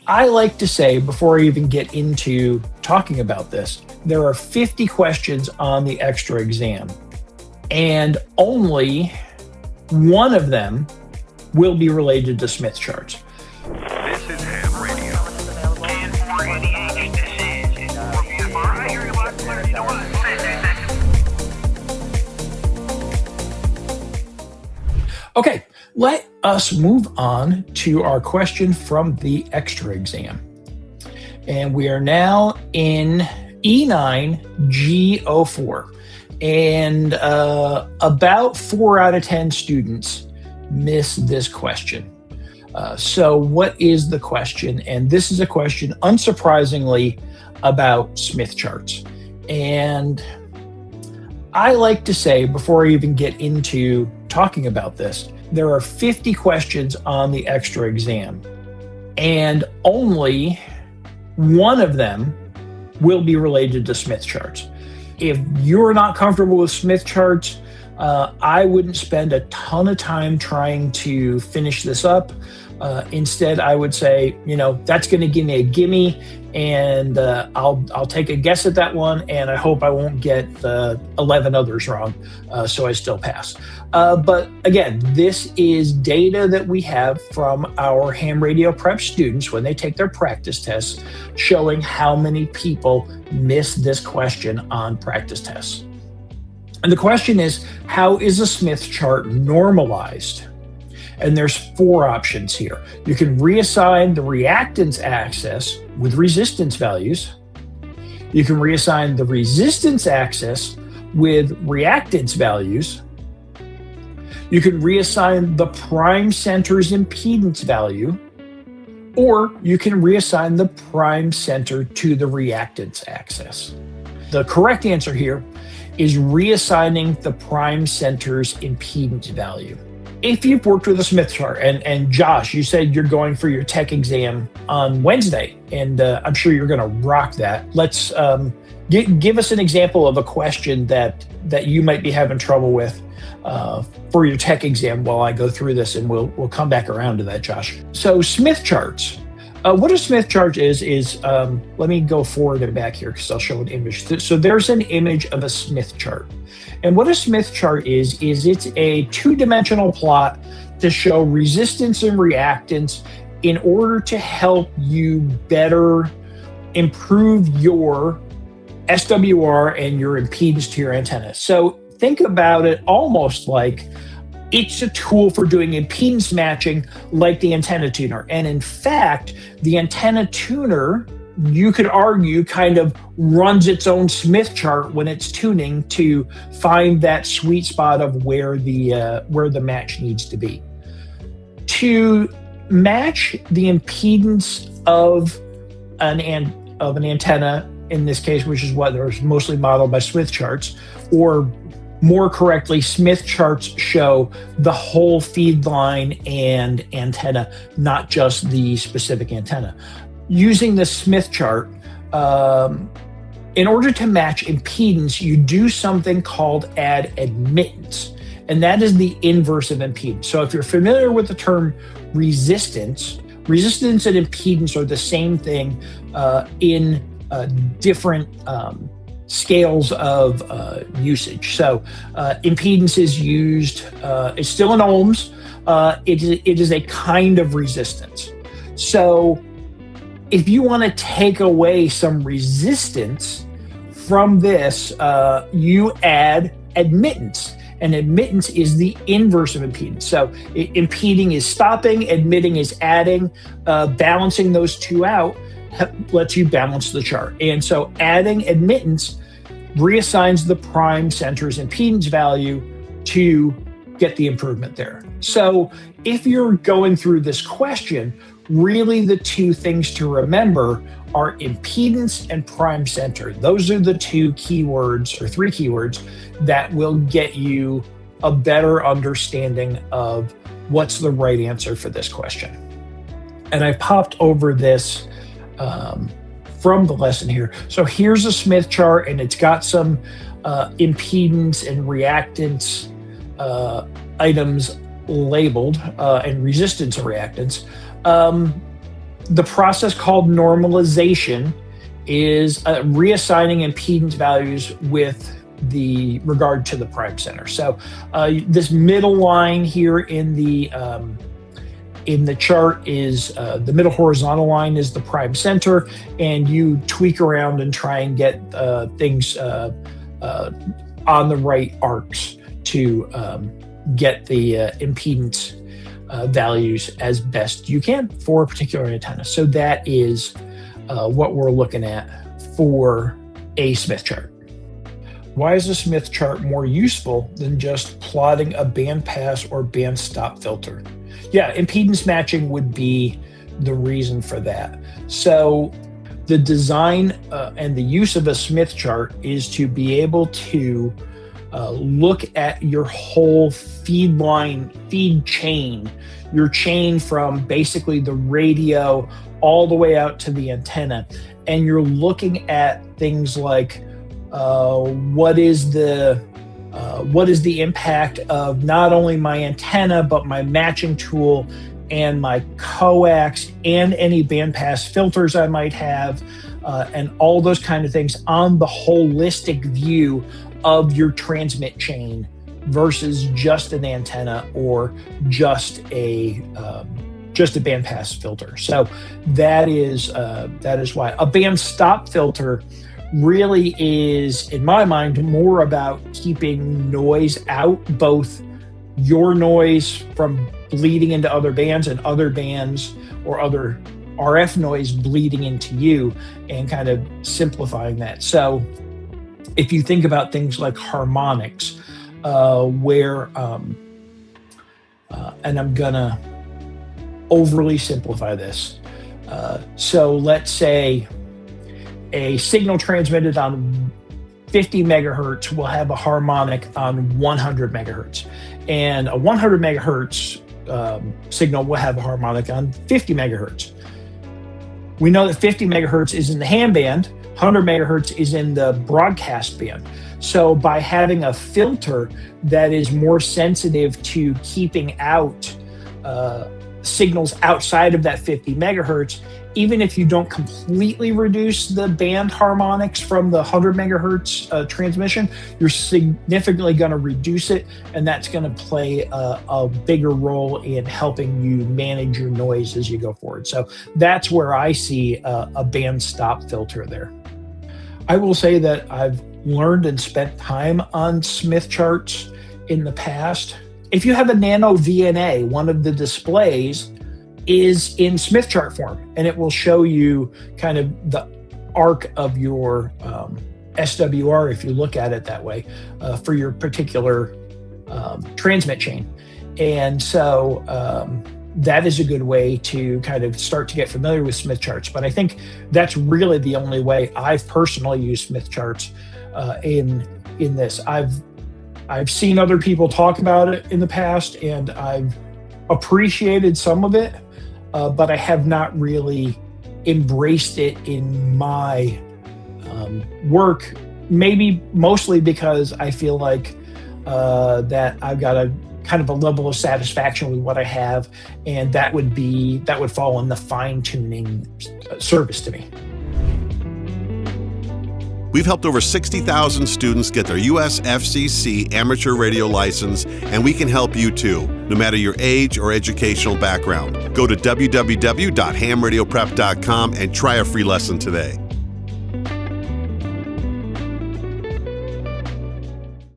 I like to say, before I even get into talking about this, there are 50 questions on the extra exam, and only one of them will be related to Smith charts. This is Ham Radio. And for ADH, this is for BFR. I hear you a lot clearer. You know what? Okay, let us move on to our question from the extra exam. And we are now in E9 G04. And about 4 out of 10 students miss this question. So what is the question? And this is a question, unsurprisingly, about Smith charts. And I like to say, before I even get into talking about this, there are 50 questions on the extra exam, and only one of them will be related to Smith charts. If you're not comfortable with Smith charts, I wouldn't spend a ton of time trying to finish this up. Instead, I would say, that's going to give me a gimme, and I'll take a guess at that one, and I hope I won't get 11 others wrong, so I still pass. But again, this is data that we have from our ham radio prep students when they take their practice tests, showing how many people miss this question on practice tests. And the question is, how is a Smith chart normalized? And there's 4 options here. You can reassign the reactance axis with resistance values. You can reassign the resistance axis with reactance values. You can reassign the prime center's impedance value, or you can reassign the prime center to the reactance axis. The correct answer here is reassigning the prime center's impedance value. If you've worked with a Smith chart, and Josh, you said you're going for your tech exam on Wednesday, and I'm sure you're going to rock that. Let's give us an example of a question that you might be having trouble with for your tech exam while I go through this, and we'll come back around to that, Josh. So Smith charts. What a Smith chart is let me go forward and back here because I'll show an image. So there's an image of a Smith chart. And what a Smith chart is it's a 2-dimensional plot to show resistance and reactance in order to help you better improve your SWR and your impedance to your antenna. So think about it almost like it's a tool for doing impedance matching like the antenna tuner. And in fact, the antenna tuner, you could argue, kind of runs its own Smith chart when it's tuning to find that sweet spot of where the match needs to be. To match the impedance of an antenna, in this case, which is what there's mostly modeled by Smith charts, or more correctly, Smith charts show the whole feed line and antenna, not just the specific antenna. Using the Smith chart, in order to match impedance, you do something called add admittance, and that is the inverse of impedance. So if you're familiar with the term resistance and impedance are the same thing in different scales of usage. So impedance is used, it's still in ohms, it is a kind of resistance. So if you want to take away some resistance from this, you add admittance. And admittance is the inverse of impedance. So impeding is stopping, admitting is adding, balancing those two out lets you balance the chart. And so adding admittance reassigns the prime center's impedance value to get the improvement there. So if you're going through this question, really the 2 things to remember are impedance and prime center. Those are the 2 keywords or 3 keywords that will get you a better understanding of what's the right answer for this question. And I popped over this from the lesson here. So here's a Smith chart, and it's got some impedance and reactance items labeled, and resistance and reactance. The process called normalization is reassigning impedance values with the regard to the prime center. So this middle line here in the chart is the middle horizontal line is the prime center, and you tweak around and try and get things on the right arcs to get the impedance values as best you can for a particular antenna. So that is what we're looking at for a Smith chart. Why is a Smith chart more useful than just plotting a bandpass or bandstop filter? Yeah, impedance matching would be the reason for that. So the design and the use of a Smith chart is to be able to look at your whole feed chain, your chain from basically the radio all the way out to the antenna. And you're looking at things like what is the impact of not only my antenna, but my matching tool and my coax and any bandpass filters I might have, and all those kind of things on the holistic view of your transmit chain versus just an antenna or just a bandpass filter. So that is why a band stop filter really is, in my mind, more about keeping noise out, both your noise from bleeding into other bands and other bands or other RF noise bleeding into you, and kind of simplifying that. So if you think about things like harmonics, where, and I'm gonna overly simplify this. So let's say a signal transmitted on 50 megahertz will have a harmonic on 100 megahertz. And a 100 megahertz signal will have a harmonic on 50 megahertz. We know that 50 megahertz is in the ham band, 100 megahertz is in the broadcast band. So by having a filter that is more sensitive to keeping out signals outside of that 50 megahertz, even if you don't completely reduce the band harmonics from the 100 megahertz transmission, you're significantly going to reduce it, and that's going to play a bigger role in helping you manage your noise as you go forward. So that's where I see a band stop filter there. I will say that I've learned and spent time on Smith charts in the past. If you have a nano VNA, one of the displays is in Smith chart form, and it will show you kind of the arc of your SWR, if you look at it that way, for your particular transmit chain. And so that is a good way to kind of start to get familiar with Smith charts. But I think that's really the only way I've personally used Smith charts in this. I've seen other people talk about it in the past, and I've appreciated some of it, but I have not really embraced it in my work, maybe mostly because I feel like that I've got a kind of a level of satisfaction with what I have, and that would fall in the fine-tuning service to me. We've helped over 60,000 students get their US FCC amateur radio license, and we can help you too, no matter your age or educational background. Go to www.hamradioprep.com and try a free lesson today.